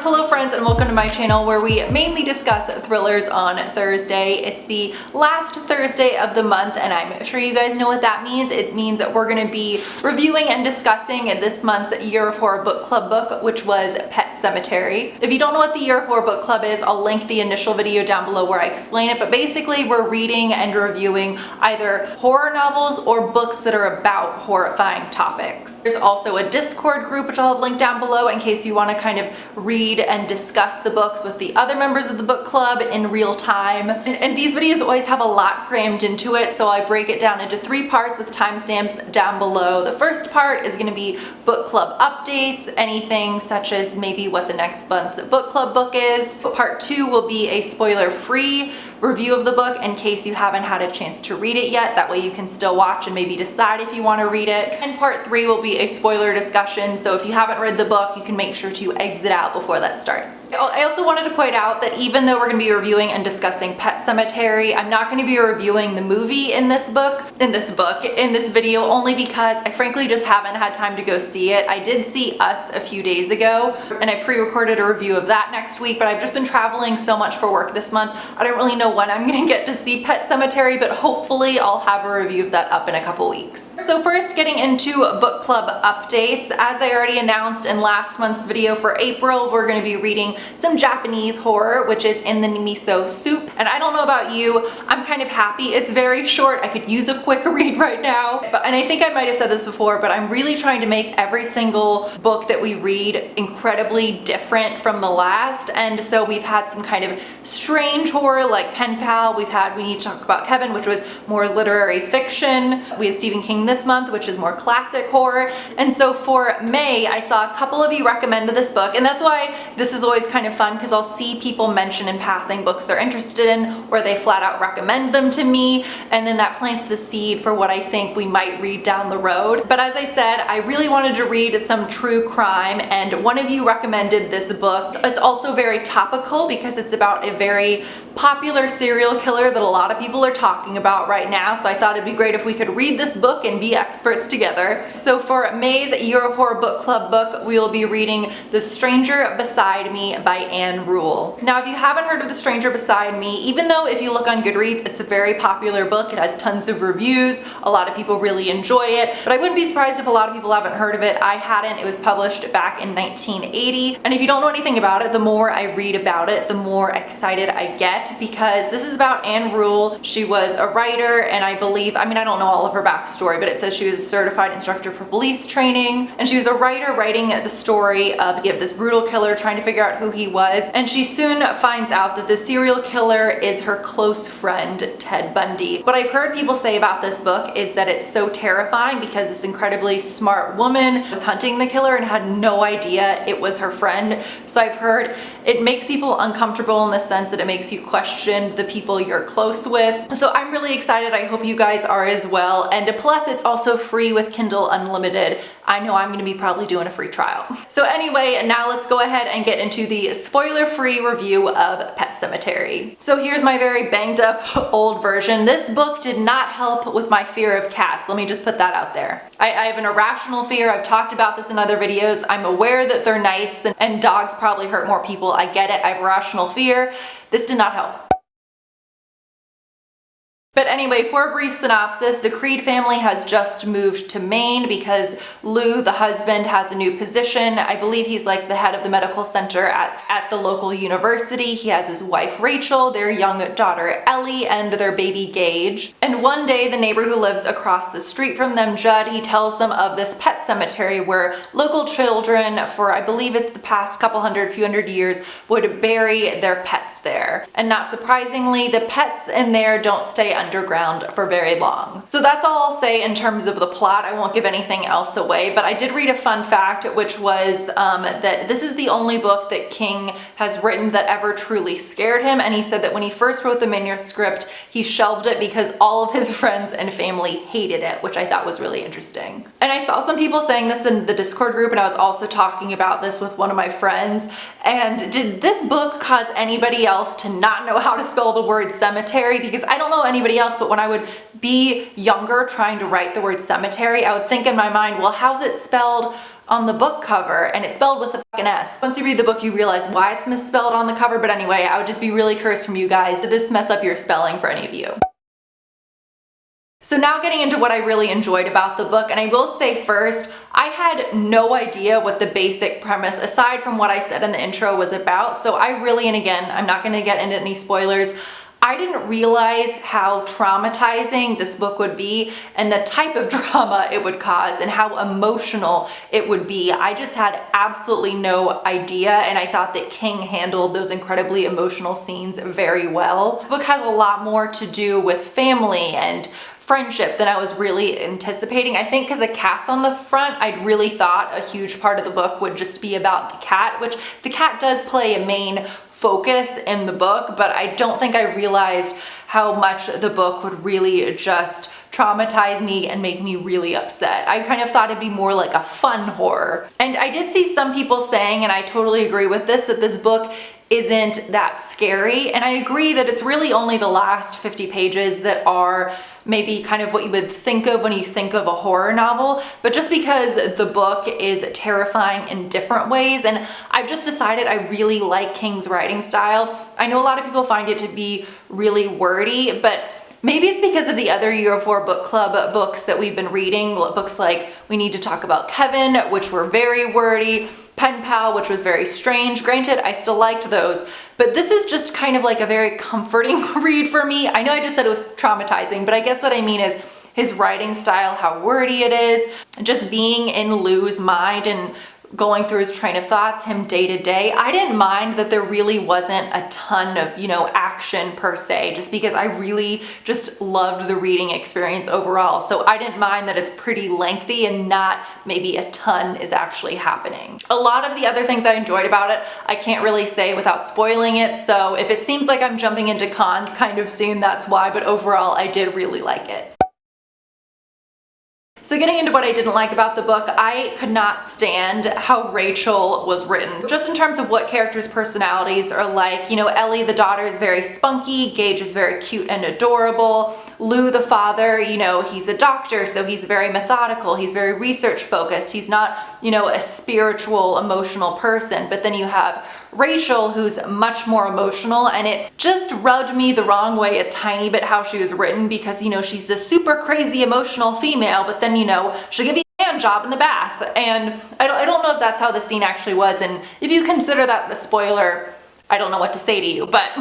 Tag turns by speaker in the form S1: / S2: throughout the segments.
S1: Hello friends and welcome to my channel where we mainly discuss thrillers on Thursday. It's the last Thursday of the month and I'm sure you guys know what that means. It means that we're going to be reviewing and discussing this month's Year of Horror Book Club book, which was Pet Sematary. If you don't know what the Year of Horror Book Club is, I'll link the initial video down below where I explain it, but basically we're reading and reviewing either horror novels or books that are about horrifying topics. There's also a Discord group which I'll have linked down below in case you want to kind of read and discuss the books with the other members of the book club in real time. And these videos always have a lot crammed into it, so I break it down into 3 parts with timestamps down below. The first part is going to be book club updates, anything such as maybe what the next month's book club book is. Part 2 will be a spoiler-free review of the book in case you haven't had a chance to read it yet. That way you can still watch and maybe decide if you want to read it. And part 3 will be a spoiler discussion, so if you haven't read the book, you can make sure to exit out before that starts. I also wanted to point out that even though we're going to be reviewing and discussing Pet Sematary, I'm not going to be reviewing the movie in this video, only because I frankly just haven't had time to go see it. I did see Us a few days ago, and I pre-recorded a review of that next week, but I've just been traveling so much for work this month, I don't really know when I'm gonna get to see Pet Sematary, but hopefully I'll have a review of that up in a couple weeks. So first, getting into book club updates. As I already announced in last month's video for April, we're gonna be reading some Japanese horror, which is In the Miso Soup. And I don't know about you, I'm kind of happy. It's very short. I could use a quick read right now. And I think I might have said this before, but I'm really trying to make every single book that we read incredibly different from the last. And so we've had some kind of strange horror like Penpal. We've had We Need to Talk About Kevin, which was more literary fiction. We had Stephen King this month, which is more classic horror. And so for May, I saw a couple of you recommend this book, and that's why this is always kind of fun, because I'll see people mention in passing books they're interested in, or they flat out recommend them to me, and then that plants the seed for what I think we might read down the road. But as I said, I really wanted to read some true crime, and one of you recommended this book. It's also very topical because it's about a very popular serial killer that a lot of people are talking about right now, so I thought it'd be great if we could read this book and be experts together. So for May's Year of Horror Book Club book, we will be reading The Stranger Beside Me by Anne Rule. Now, if you haven't heard of The Stranger Beside Me, even though if you look on Goodreads, it's a very popular book, it has tons of reviews, a lot of people really enjoy it, but I wouldn't be surprised if a lot of people haven't heard of it. I hadn't. It was published back in 1980, and if you don't know anything about it, the more I read about it, the more excited I get, because this is about Anne Rule. She was a writer, and I believe, I don't know all of her backstory, but it says she was a certified instructor for police training, and she was a writer writing the story of this brutal killer, trying to figure out who he was, and she soon finds out that the serial killer is her close friend, Ted Bundy. What I've heard people say about this book is that it's so terrifying because this incredibly smart woman was hunting the killer and had no idea it was her friend. So I've heard it makes people uncomfortable in the sense that it makes you question the people you're close with. So I'm really excited. I hope you guys are as well. And plus, it's also free with Kindle Unlimited. I know I'm going to be probably doing a free trial. So anyway, now let's go ahead and get into the spoiler-free review of Pet Sematary. So here's my very banged up old version. This book did not help with my fear of cats. Let me just put that out there. I have an irrational fear. I've talked about this in other videos. I'm aware that they're nice and dogs probably hurt more people. I get it. I have irrational fear. This did not help. But anyway, for a brief synopsis, the Creed family has just moved to Maine because Lou, the husband, has a new position. I believe he's like the head of the medical center at the local university. He has his wife Rachel, their young daughter Ellie, and their baby Gage. And one day, the neighbor who lives across the street from them, Judd, he tells them of this pet cemetery where local children, for I believe it's the past few hundred years, would bury their pets there. And not surprisingly, the pets in there don't stay underground for very long. So that's all I'll say in terms of the plot. I won't give anything else away, but I did read a fun fact, which was that this is the only book that King has written that ever truly scared him, and he said that when he first wrote the manuscript, he shelved it because all of his friends and family hated it, which I thought was really interesting. And I saw some people saying this in the Discord group, and I was also talking about this with one of my friends, and did this book cause anybody else to not know how to spell the word cemetery? Because I don't know anybody else, but when I would be younger trying to write the word cemetery, I would think in my mind, well, how's it spelled on the book cover, and it's spelled with a fucking S. Once you read the book, you realize why it's misspelled on the cover, but anyway, I would just be really curious from you guys, did this mess up your spelling for any of you? So now getting into what I really enjoyed about the book, and I will say first, I had no idea what the basic premise, aside from what I said in the intro, was about. So I really, and again, I'm not gonna get into any spoilers, I didn't realize how traumatizing this book would be and the type of drama it would cause and how emotional it would be. I just had absolutely no idea, and I thought that King handled those incredibly emotional scenes very well. This book has a lot more to do with family and friendship than I was really anticipating. I think because the cat's on the front, I'd really thought a huge part of the book would just be about the cat, which the cat does play a main focus in the book, but I don't think I realized how much the book would really just traumatize me and make me really upset. I kind of thought it'd be more like a fun horror. And I did see some people saying, and I totally agree with this, that this book isn't that scary. And I agree that it's really only the last 50 pages that are maybe kind of what you would think of when you think of a horror novel, but just because the book is terrifying in different ways, and I've just decided I really like King's writing style. I know a lot of people find it to be really wordy, but maybe it's because of the other Year 4 book club books that we've been reading, books like We Need to Talk About Kevin, which were very wordy, Penpal, which was very strange. Granted, I still liked those, but this is just kind of like a very comforting read for me. I know I just said it was traumatizing, but I guess what I mean is his writing style, how wordy it is, just being in Lou's mind and going through his train of thoughts, him day to day. I didn't mind that there really wasn't a ton of, action per se, just because I really just loved the reading experience overall. So I didn't mind that it's pretty lengthy and not maybe a ton is actually happening. A lot of the other things I enjoyed about it, I can't really say without spoiling it. So if it seems like I'm jumping into cons kind of soon, that's why, but overall I did really like it. So getting into what I didn't like about the book, I could not stand how Rachel was written. Just in terms of what characters' personalities are like, Ellie the daughter is very spunky, Gage is very cute and adorable, Lou the father, he's a doctor, so he's very methodical, he's very research focused, he's not, a spiritual, emotional person. But then you have Rachel, who's much more emotional, and it just rubbed me the wrong way a tiny bit how she was written, because she's this super crazy emotional female, but then she'll give you a hand job in the bath, and I don't know if that's how the scene actually was, and if you consider that a spoiler, I don't know what to say to you, but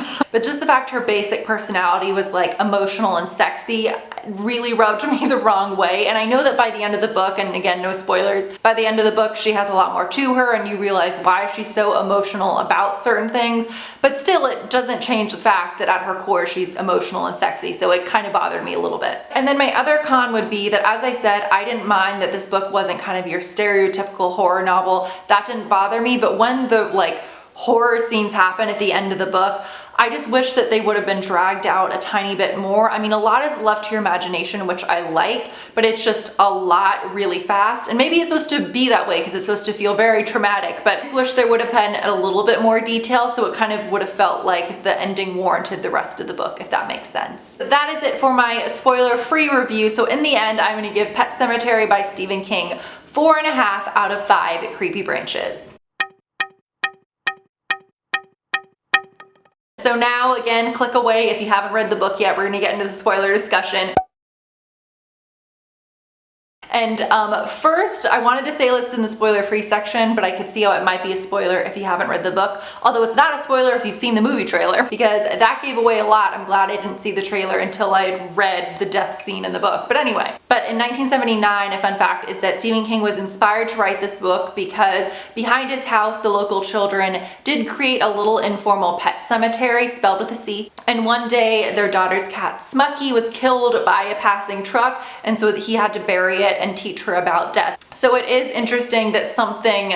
S1: just the fact her basic personality was like emotional and sexy really rubbed me the wrong way. And I know that by the end of the book, and again, no spoilers, by the end of the book, she has a lot more to her and you realize why she's so emotional about certain things, but still it doesn't change the fact that at her core, she's emotional and sexy. So it kind of bothered me a little bit. And then my other con would be that, as I said, I didn't mind that this book wasn't kind of your stereotypical horror novel. That didn't bother me, but when the horror scenes happen at the end of the book, I just wish that they would have been dragged out a tiny bit more. I mean, a lot is left to your imagination, which I like, but it's just a lot really fast. And maybe it's supposed to be that way because it's supposed to feel very traumatic, but I just wish there would have been a little bit more detail, so it kind of would have felt like the ending warranted the rest of the book, if that makes sense. But that is it for my spoiler-free review. So in the end, I'm gonna give Pet Sematary by Stephen King 4.5 out of 5 creepy branches. So now, again, click away if you haven't read the book yet. We're gonna get into the spoiler discussion. And first, I wanted to say this in the spoiler-free section, but I could see how it might be a spoiler if you haven't read the book. Although it's not a spoiler if you've seen the movie trailer, because that gave away a lot. I'm glad I didn't see the trailer until I had read the death scene in the book. But anyway, in 1979, a fun fact is that Stephen King was inspired to write this book because behind his house, the local children did create a little informal pet cemetery, spelled with a C. And one day, their daughter's cat, Smucky, was killed by a passing truck, and so he had to bury it and teach her about death. So it is interesting that something,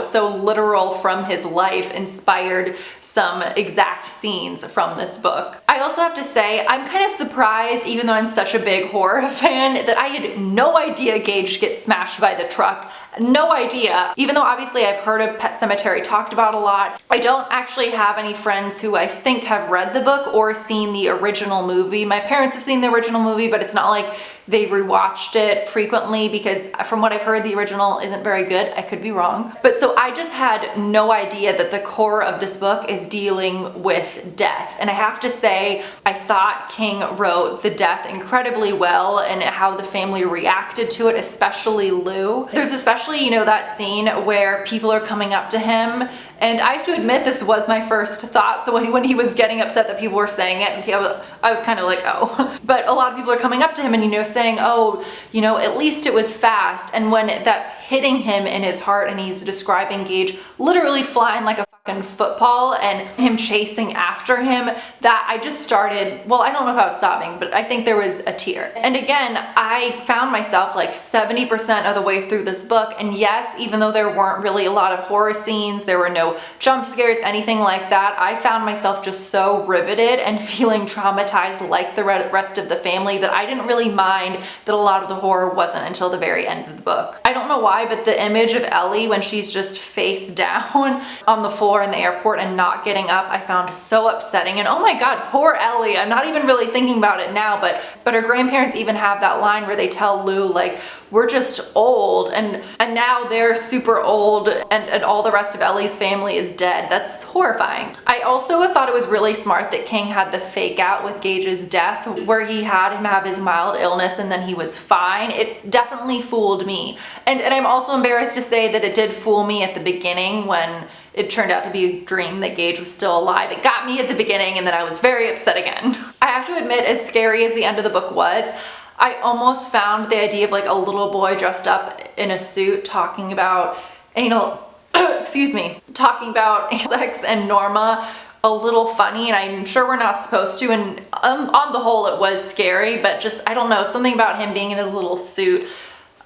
S1: so literal from his life inspired some exact scenes from this book. I also have to say, I'm kind of surprised, even though I'm such a big horror fan, that I had no idea Gage gets smashed by the truck. No idea. Even though obviously I've heard of Pet Sematary talked about a lot, I don't actually have any friends who I think have read the book or seen the original movie. My parents have seen the original movie, but it's not like they rewatched it frequently because from what I've heard, the original isn't very good. I could be wrong. But so I just had no idea that the core of this book is dealing with death. And I have to say, I thought King wrote the death incredibly well and how the family reacted to it, especially Lou. There's especially, you know, that scene where people are coming up to him, and I have to admit this was my first thought. So when he was getting upset that people were saying it, and I was kind of like, oh. But a lot of people are coming up to him and, you know, saying, oh, you know, at least it was fast. And when that's hitting him in his heart and he's describing Gage literally flying like a fucking football and him chasing after him, that I just started, well, I don't know if I was sobbing, but I think there was a tear. And again, I found myself like 70% of the way through this book, and yes, even though there weren't really a lot of horror scenes, there were no jump scares, anything like that, I found myself just so riveted and feeling traumatized like the rest of the family that I didn't really mind that a lot of the horror wasn't until the very end of the book. I don't know why, but the image of Ellie when she's just face down on the floor in the airport and not getting up, I found so upsetting. And oh my god, poor Ellie. I'm not even really thinking about it now, but her grandparents even have that line where they tell Lou, like, we're just old, and now they're super old, and all the rest of Ellie's family is dead. That's horrifying. I also thought it was really smart that King had the fake out with Gage's death, where he had him have his mild illness and then he was fine. It definitely fooled me. And I'm also embarrassed to say that it did fool me at the beginning when it turned out to be a dream that Gage was still alive. It got me at the beginning and then I was very upset again. I have to admit, as scary as the end of the book was, I almost found the idea of like a little boy dressed up in a suit talking about anal, excuse me, talking about sex and Norma a little funny, and I'm sure we're not supposed to, and on the whole it was scary, but just, I don't know, something about him being in his little suit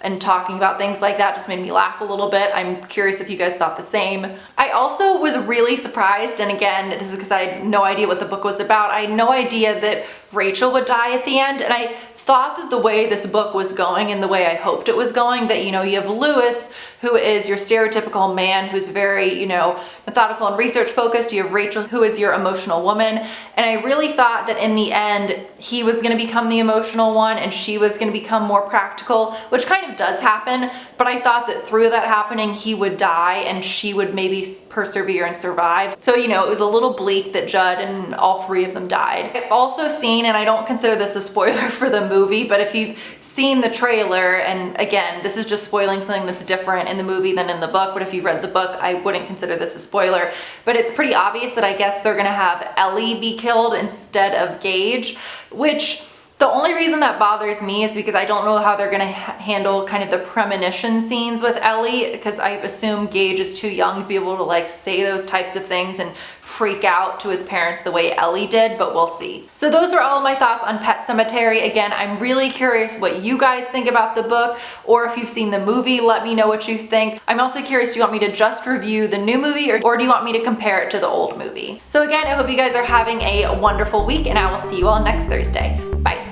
S1: and talking about things like that just made me laugh a little bit. I'm curious if you guys thought the same. I also was really surprised, and again, this is because I had no idea what the book was about. I had no idea that Rachel would die at the end, and I thought that the way this book was going and the way I hoped it was going, that, you know, you have Lewis, who is your stereotypical man who's very, you know, methodical and research focused. You have Rachel, who is your emotional woman. And I really thought that in the end, he was going to become the emotional one and she was going to become more practical, which kind of does happen. But I thought that through that happening, he would die and she would maybe persevere and survive. So, you know, it was a little bleak that Judd and all three of them died. I've also seen, and I don't consider this a spoiler for the movie, but if you've seen the trailer, and again, this is just spoiling something that's different in the movie than in the book, but if you read the book, I wouldn't consider this a spoiler, but it's pretty obvious that I guess they're gonna have Ellie be killed instead of Gage, which the only reason that bothers me is because I don't know how they're gonna handle kind of the premonition scenes with Ellie, because I assume Gage is too young to be able to like say those types of things and freak out to his parents the way Ellie did, but we'll see. So those are all of my thoughts on Pet Sematary. Again, I'm really curious what you guys think about the book, or if you've seen the movie, let me know what you think. I'm also curious, do you want me to just review the new movie, or do you want me to compare it to the old movie? So again, I hope you guys are having a wonderful week, and I will see you all next Thursday. Bye.